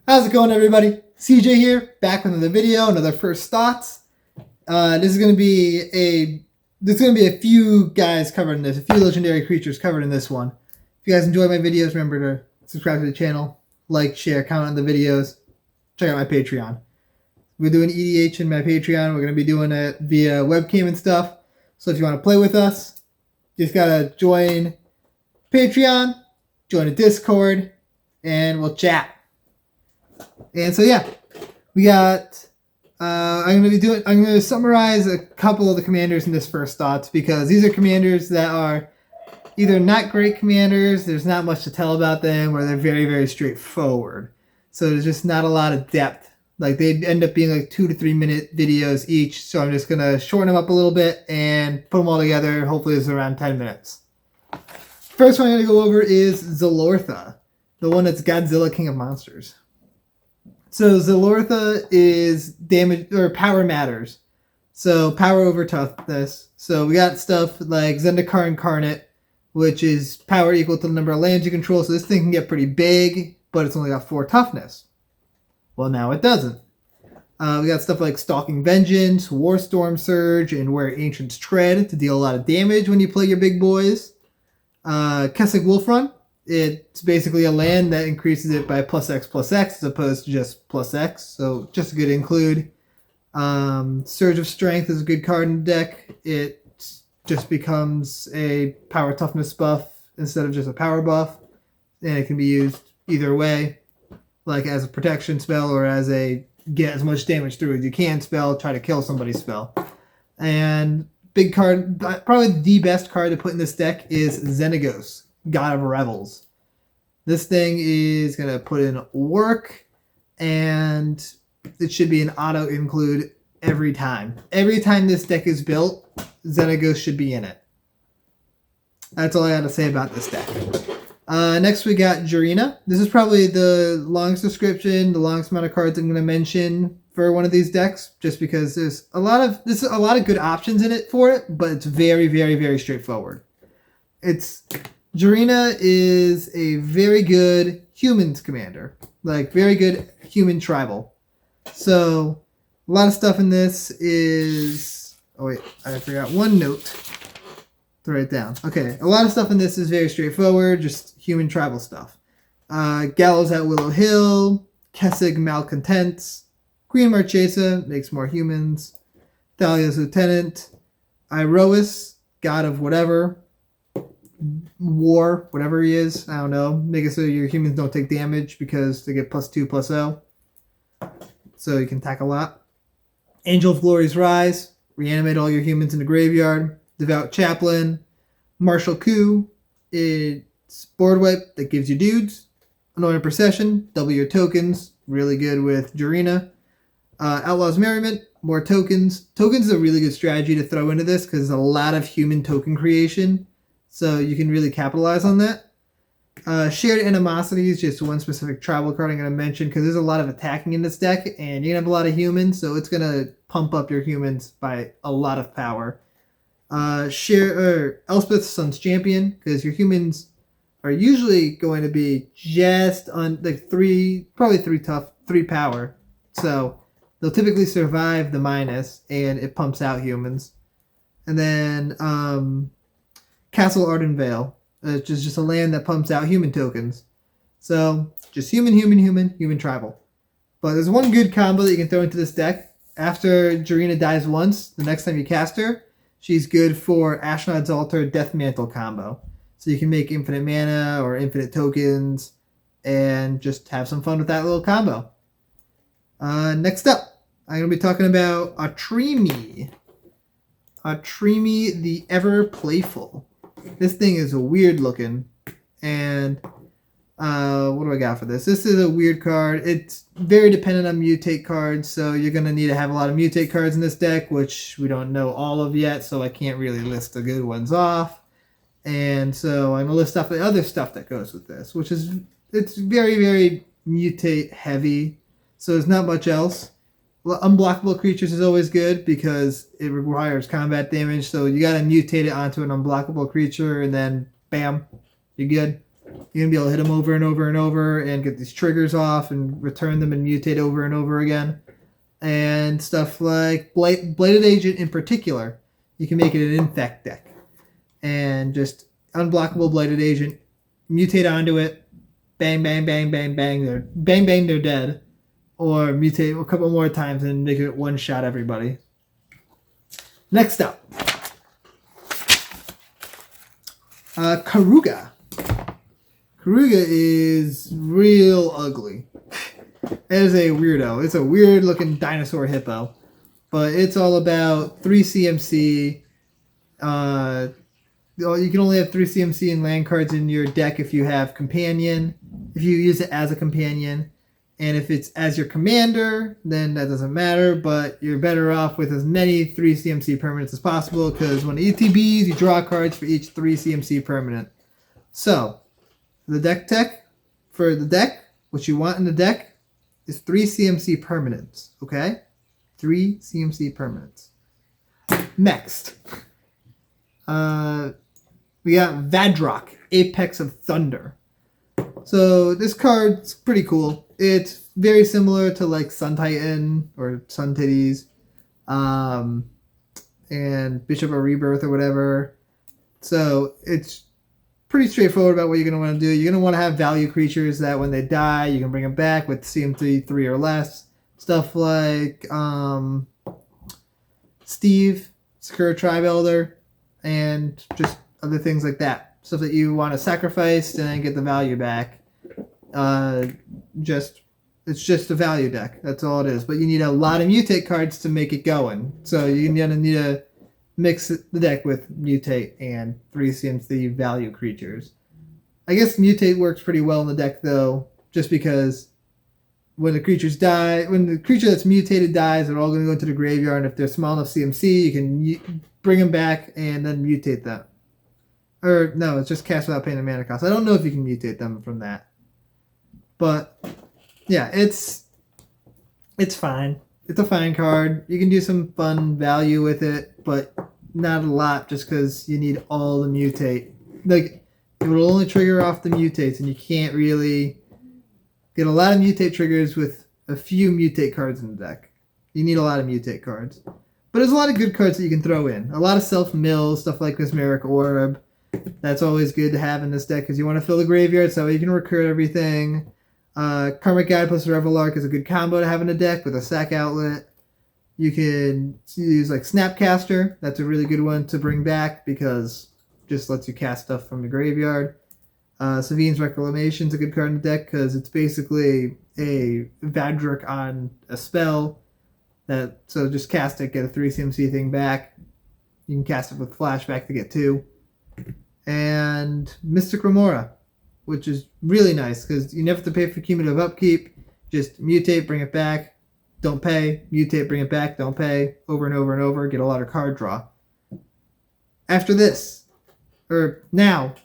How's it going, everybody? CJ here, back with another video, another first thoughts. There's gonna be a few guys covered in this, a few legendary creatures covered in this one. If you guys enjoy my videos, remember to subscribe to the channel, like, share, comment on the videos, check out my Patreon. We're doing EDH in my Patreon. We're gonna be doing it via webcam and stuff. So if you want to play with us, you just gotta join Patreon, join a Discord, and we'll chat. And so yeah, we got. I'm gonna summarize a couple of the commanders in this first thoughts because these are commanders that are either not great commanders. There's not much to tell about them, or they're very, very straightforward. So there's just not a lot of depth. Like they end up being like 2 to 3 minute videos each. So I'm just gonna shorten them up a little bit and put them all together. Hopefully it's around 10 minutes. First one I'm gonna go over is Zilortha, the one that's Godzilla King of Monsters. So Zilortha is damage or power matters. So power over toughness. So we got stuff like Zendikar Incarnate, which is power equal to the number of lands you control. So this thing can get pretty big, but it's only got 4 toughness. Well, now it doesn't. We got stuff like Stalking Vengeance, Warstorm Surge, and Where Ancients Tread to deal a lot of damage when you play your big boys. Kessig Wolfrun. It's basically a land that increases it by +X as opposed to just +X. So just a good include. Surge of Strength is a good card in the deck. It just becomes a power toughness buff instead of just a power buff. And it can be used either way, like as a protection spell or as a get as much damage through as you can spell, try to kill somebody's spell. And big card, probably the best card to put in this deck is Xenagos, God of Revels. This thing is going to put in work, and it should be an auto include every time. Every time this deck is built, Xenagos should be in it. That's all I got to say about this deck. Next we got Jirina. This is probably the longest description, the longest amount of cards I'm going to mention for one of these decks, just because there's a lot of good options in it for it, but it's very, very, very straightforward. Jirina is a very good humans commander, like very good human tribal. So a lot of stuff in this is, oh wait, I forgot one note to write down. Okay, a lot of stuff in this is very straightforward, just human tribal stuff. Gallows at Willow Hill, Kessig Malcontents, Queen Marchesa makes more humans, Thalia's Lieutenant, Iroas, God of whatever, War, whatever he is, I don't know. Make it so your humans don't take damage because they get +2/+0. So you can attack a lot. Angel of Glory's Rise, reanimate all your humans in the graveyard. Devout Chaplain, Martial Coup, it's board wipe that gives you dudes. Anointed Procession, double your tokens, really good with Jurina. Outlaw's Merriment, more tokens. Tokens is a really good strategy to throw into this because there's a lot of human token creation. So you can really capitalize on that. Shared Animosity is just one specific tribal card I'm going to mention because there's a lot of attacking in this deck and you're going to have a lot of humans, so it's going to pump up your humans by a lot of power. Elspeth's Sun's Champion, because your humans are usually going to be just on like 3 power. So they'll typically survive the minus and it pumps out humans. And then Castle Ardenvale, which is just a land that pumps out human tokens. So just human tribal. But there's one good combo that you can throw into this deck. After Jurina dies once, the next time you cast her, she's good for Ashnod's Altar Death Mantle combo. So you can make infinite mana or infinite tokens and just have some fun with that little combo. Next up, I'm going to be talking about Otrimi. Otrimi the Ever Playful. This thing is weird looking. And what do I got for this? This is a weird card. It's very dependent on mutate cards, so you're going to need to have a lot of mutate cards in this deck, which we don't know all of yet, so I can't really list the good ones off. And so I'm going to list off the other stuff that goes with this, which is, it's very, very mutate heavy, so there's not much else. Unblockable creatures is always good because it requires combat damage, so you got to mutate it onto an unblockable creature, and then bam, you're good. You're going to be able to hit them over and over and over and get these triggers off and return them and mutate over and over again. And stuff like Bladed Agent in particular, you can make it an infect deck. And just unblockable Bladed Agent, mutate onto it, bang, bang, bang, bang, bang, they're dead. Or mutate a couple more times and make it one-shot everybody. Next up, Keruga. Keruga is real ugly. It is a weirdo. It's a weird-looking dinosaur hippo. But it's all about 3 CMC. You can only have 3 CMC and land cards in your deck if you have Companion. If you use it as a Companion. And if it's as your commander, then that doesn't matter, but you're better off with as many 3 CMC permanents as possible, because when ETBs, you draw cards for each 3 CMC permanent. So, the deck tech for the deck, what you want in the deck is 3 CMC permanents, okay? 3 CMC permanents. Next, we got Vadrok, Apex of Thunder. So this card's pretty cool. It's very similar to like Sun Titan or Sun Titties, and Bishop of Rebirth or whatever. So it's pretty straightforward about what you're going to want to do. You're going to want to have value creatures that when they die, you can bring them back with CMC 3 or less. Stuff like Steve, Sakura Tribe Elder, and just other things like that. Stuff that you want to sacrifice and then get the value back. It's just a value deck. That's all it is. But you need a lot of mutate cards to make it going. So you're gonna need to mix the deck with mutate and 3 CMC value creatures. I guess mutate works pretty well in the deck though, just because when the creatures die, when the creature that's mutated dies, they're all going to go into the graveyard. And if they're small enough CMC, you can bring them back and then mutate them. Or, no, it's just cast without paying a mana cost. I don't know if you can mutate them from that. But, yeah, it's fine. It's a fine card. You can do some fun value with it, but not a lot just because you need all the mutate. Like, it will only trigger off the mutates, and you can't really get a lot of mutate triggers with a few mutate cards in the deck. You need a lot of mutate cards. But there's a lot of good cards that you can throw in. A lot of self-mill, stuff like Mesmeric Orb. That's always good to have in this deck because you want to fill the graveyard so you can recur everything. Karmic Guide plus Revelark is a good combo to have in the deck with a sack outlet. You can use like Snapcaster. That's a really good one to bring back because it just lets you cast stuff from the graveyard. Sabine's Reclamation is a good card in the deck because it's basically a Vadrok on a spell. So just cast it, get a 3 CMC thing back. You can cast it with Flashback to get 2. And Mystic Remora, which is really nice because you never have to pay for cumulative upkeep. Just mutate, bring it back, don't pay. Mutate, bring it back, don't pay. Over and over and over, get a lot of card draw. After this, or now,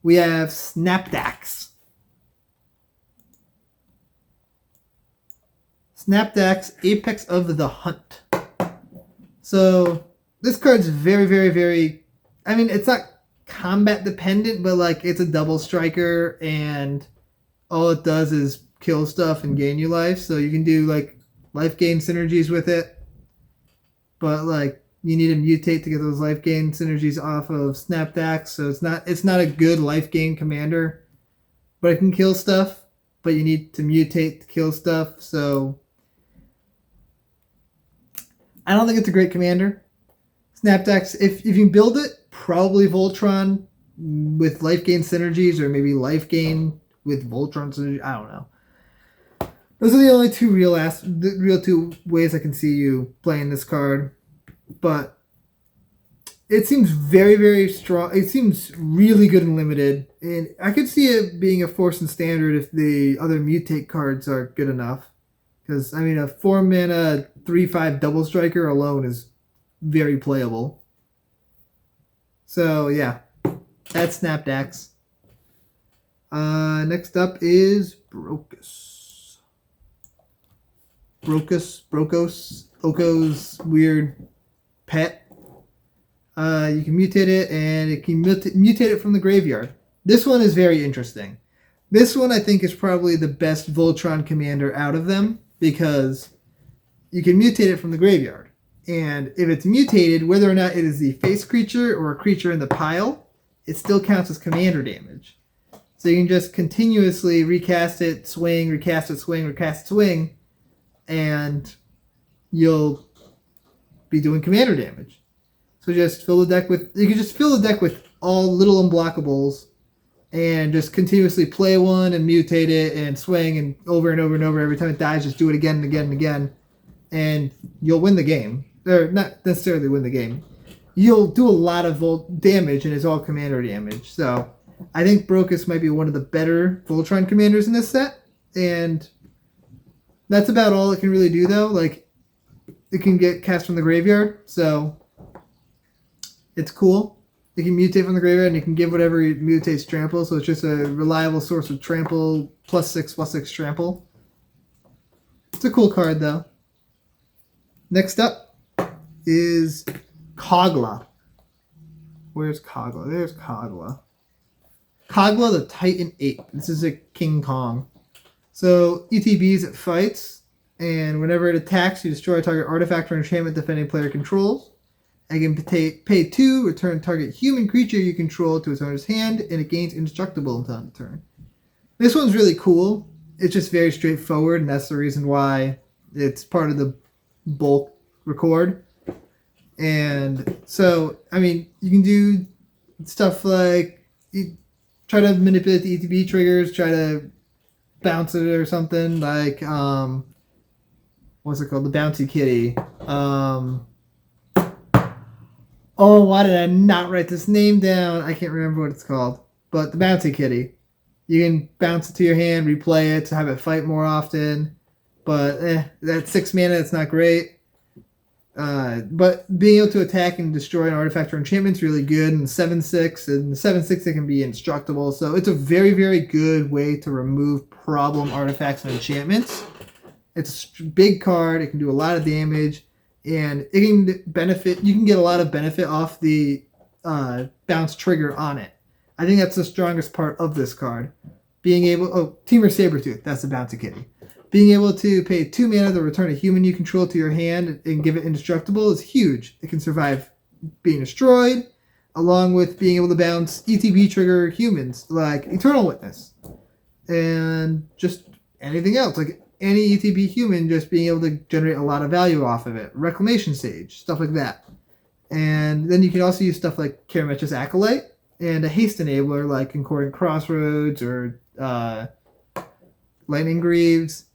we have Snapdax. Snapdax, Apex of the Hunt. So, this card's very, very, very... I mean, it's not combat dependent, but like it's a double striker and all it does is kill stuff and gain you life. So you can do like life gain synergies with it. But like you need to mutate to get those life gain synergies off of Snapdax. So it's not a good life gain commander. But it can kill stuff. But you need to mutate to kill stuff. So I don't think it's a great commander. Snapdax, if you can build it, probably Voltron with life gain synergies, or maybe life gain with Voltron synergies. I don't know. Those are the only two real two ways I can see you playing this card. But it seems very, very strong. It seems really good and limited. And I could see it being a force and standard if the other mutate cards are good enough. Because, I mean, a 4-mana 3/5 double striker alone is very playable. So, yeah. That's Snapdax. Next up is Brokkos. Brokkos. Oko's weird pet. You can mutate it, and it can mutate it from the graveyard. This one is very interesting. This one I think is probably the best Voltron commander out of them because you can mutate it from the graveyard. And if it's mutated, whether or not it is the face creature or a creature in the pile, it still counts as commander damage. So you can just continuously recast it, swing, recast it, swing, recast it, swing, and you'll be doing commander damage. So just fill the deck with, you can just fill the deck with all little unblockables and just continuously play one and mutate it and swing and over and over and over. Every time it dies, just do it again and again and again. And you'll win the game. Or not necessarily win the game. You'll do a lot of damage and it's all commander damage. So I think Brokkos might be one of the better Voltron commanders in this set. And that's about all it can really do though. Like, it can get cast from the graveyard. So it's cool. It can mutate from the graveyard and you can give whatever it mutates trample. So it's just a reliable source of trample, +6/+6 trample. It's a cool card though. Next up is Kogla. Where's Kogla? There's Kogla. Kogla the Titan Ape. This is a King Kong. So ETBs it fights, and whenever it attacks, you destroy a target artifact or enchantment defending player controls. It can pay 2, return target human creature you control to its owner's hand, and it gains indestructible until end of turn. This one's really cool. It's just very straightforward, and that's the reason why it's part of the bulk record. And so, I mean, you can do stuff like you try to manipulate the ETB triggers, try to bounce it or something like what's it called, the bouncy kitty. Oh, why did I not write this name down? I can't remember what it's called, but the bouncy kitty. You can bounce it to your hand, replay it to have it fight more often. But that's 6 mana, it's not great. But being able to attack and destroy an artifact or enchantment is really good. And 7/6, and 7/6 it can be indestructible. So it's a very, very good way to remove problem artifacts and enchantments. It's a big card. It can do a lot of damage, and it can benefit. You can get a lot of benefit off the bounce trigger on it. I think that's the strongest part of this card. Being able, Teamer Sabretooth, that's the bouncy kitty. Being able to pay 2 mana to return a human you control to your hand and give it indestructible is huge. It can survive being destroyed, along with being able to bounce ETB trigger humans like Eternal Witness and just anything else. Like any ETB human, just being able to generate a lot of value off of it. Reclamation Sage, stuff like that. And then you can also use stuff like Karamech's Acolyte and a haste enabler like Concordant Crossroads or Lightning Greaves.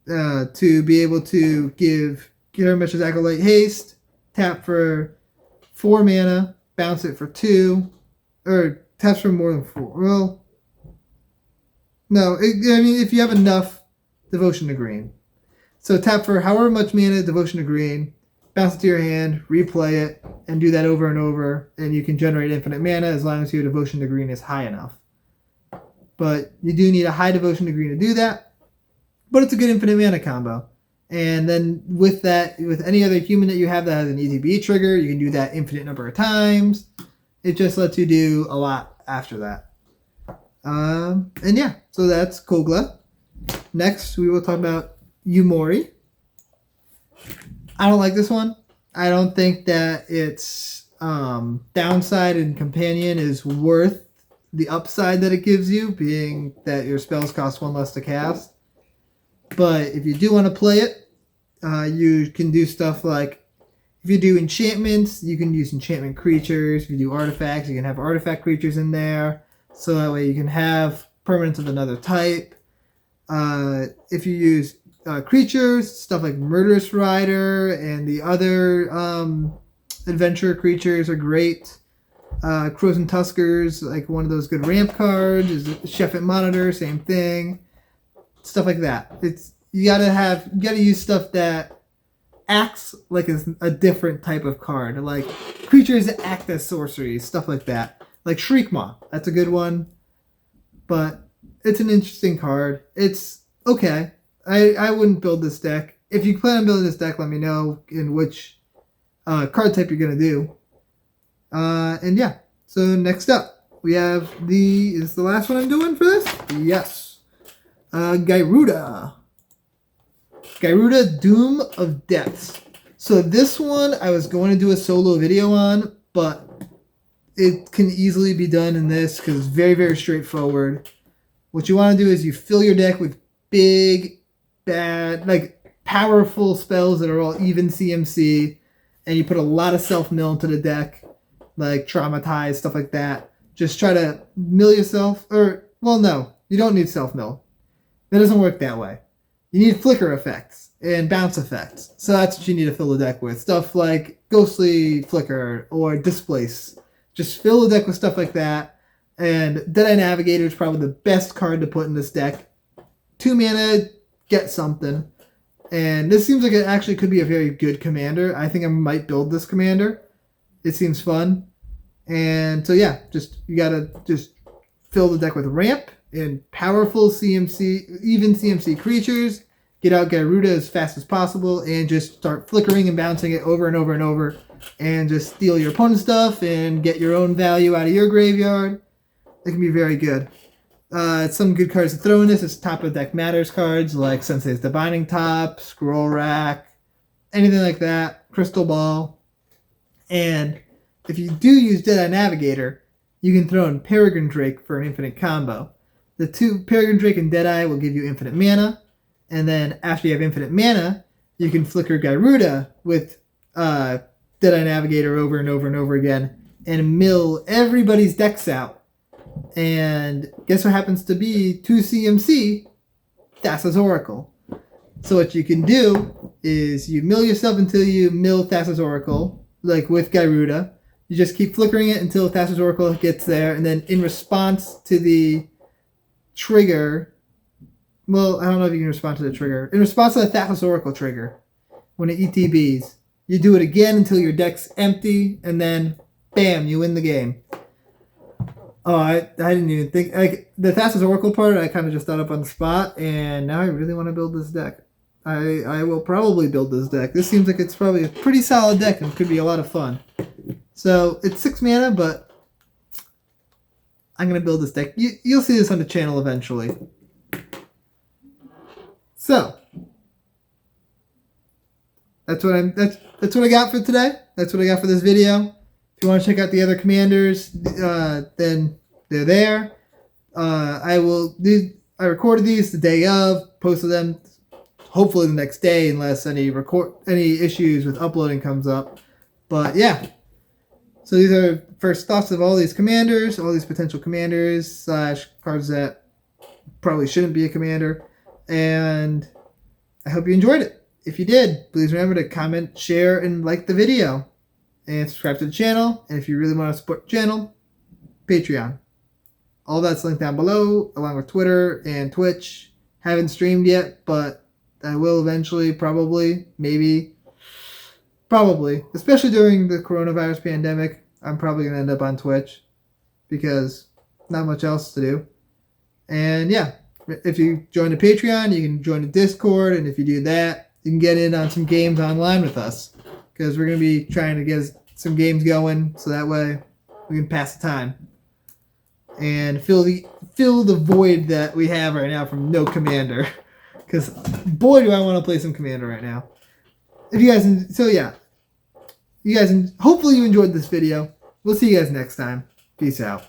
To be able to give Karamech's Acolyte haste, tap for 4 mana, bounce it for 2, or taps for more than 4. Well, no, I mean, if you have enough Devotion to Green. So tap for however much mana, Devotion to Green, bounce it to your hand, replay it, and do that over and over, and you can generate infinite mana as long as your Devotion to Green is high enough. But you do need a high Devotion to Green to do that. But it's a good infinite mana combo. And then with that, with any other human that you have that has an ETB trigger, you can do that infinite number of times. It just lets you do a lot after that. And yeah, so that's Kogla. Next, we will talk about Umori. I don't like this one. I don't think that its downside and companion is worth the upside that it gives you, being that your spells cost 1 less to cast. But if you do want to play it, you can do stuff like, if you do enchantments, you can use enchantment creatures. If you do artifacts, you can have artifact creatures in there. So that way you can have permanents of another type. If you use creatures, stuff like Murderous Rider and the other adventure creatures are great. Crows and Tuskers, like one of those good ramp cards. Is Sheffet Monitor, same thing. Stuff like that. You gotta use stuff that acts like a different type of card, like creatures that act as sorceries, stuff like that. Like Shriekmaw, that's a good one, but it's an interesting card. It's okay. I wouldn't build this deck. If you plan on building this deck, let me know in which card type you're gonna do. And yeah. So next up we have is the last one I'm doing for this? Yes. Gyruda. Gyruda, Doom of Depths. So this one I was going to do a solo video on, but it can easily be done in this because it's very, very straightforward. What you want to do is you fill your deck with big, bad, like powerful spells that are all even CMC, and you put a lot of self-mill into the deck, like Traumatize, stuff like that. Just try to mill yourself, or, well, no, you don't need self-mill. That doesn't work that way. You need flicker effects and bounce effects. So that's what you need to fill the deck with. Stuff like Ghostly Flicker or Displace. Just fill the deck with stuff like that. And Deadeye Navigator is probably the best card to put in this deck. 2 mana, get something. And this seems like it actually could be a very good commander. I think I might build this commander. It seems fun. And so yeah, you gotta just fill the deck with ramp and powerful CMC, even CMC creatures. Get out Gyruda as fast as possible and just start flickering and bouncing it over and over and over. And just steal your opponent's stuff and get your own value out of your graveyard. It can be very good. Some good cards to throw in this is top of deck matters cards like Sensei's Divining Top, Scroll Rack, anything like that, Crystal Ball. And if you do use Deadeye Navigator, you can throw in Peregrine Drake for an infinite combo. The 2 Peregrine Drake and Deadeye will give you infinite mana. And then after you have infinite mana, you can flicker Gyruda with Deadeye Navigator over and over and over again and mill everybody's decks out. And guess what happens to be 2 CMC? Thassa's Oracle. So what you can do is you mill yourself until you mill Thassa's Oracle, like with Gyruda. You just keep flickering it until Thassa's Oracle gets there, and then in response to the trigger, well, I don't know if you can respond to the trigger. In response to the Thassa's Oracle trigger, when it ETBs, you do it again until your deck's empty, and then bam, you win the game. Oh, I didn't even think, like, the Thassa's Oracle part, I kind of just thought up on the spot, and now I really want to build this deck. I will probably build this deck. This seems like it's probably a pretty solid deck and could be a lot of fun. So, it's 6 mana, but I'm going to build this deck. You'll see this on the channel eventually. So, that's what I got for today. That's what I got for this video. If you want to check out the other commanders, then they're there. I recorded these the day of, posted them hopefully the next day, unless any issues with uploading comes up. But yeah, so these are first thoughts of all these commanders, all these potential commanders / cards that probably shouldn't be a commander. And I hope you enjoyed it. If you did, please remember to comment, share, and like the video. And subscribe to the channel. And if you really want to support the channel, Patreon. All that's linked down below, along with Twitter and Twitch. Haven't streamed yet, but I will eventually, probably, maybe. Probably. Especially during the coronavirus pandemic, I'm probably going to end up on Twitch. Because not much else to do. And yeah, if you join the Patreon, you can join the Discord. And if you do that, you can get in on some games online with us. Because we're going to be trying to get some games going, so that way we can pass the time and fill the void that we have right now from no commander. Because boy, do I want to play some commander right now. If you guys, so yeah, you guys, hopefully you enjoyed this video. We'll see you guys next time. Peace out.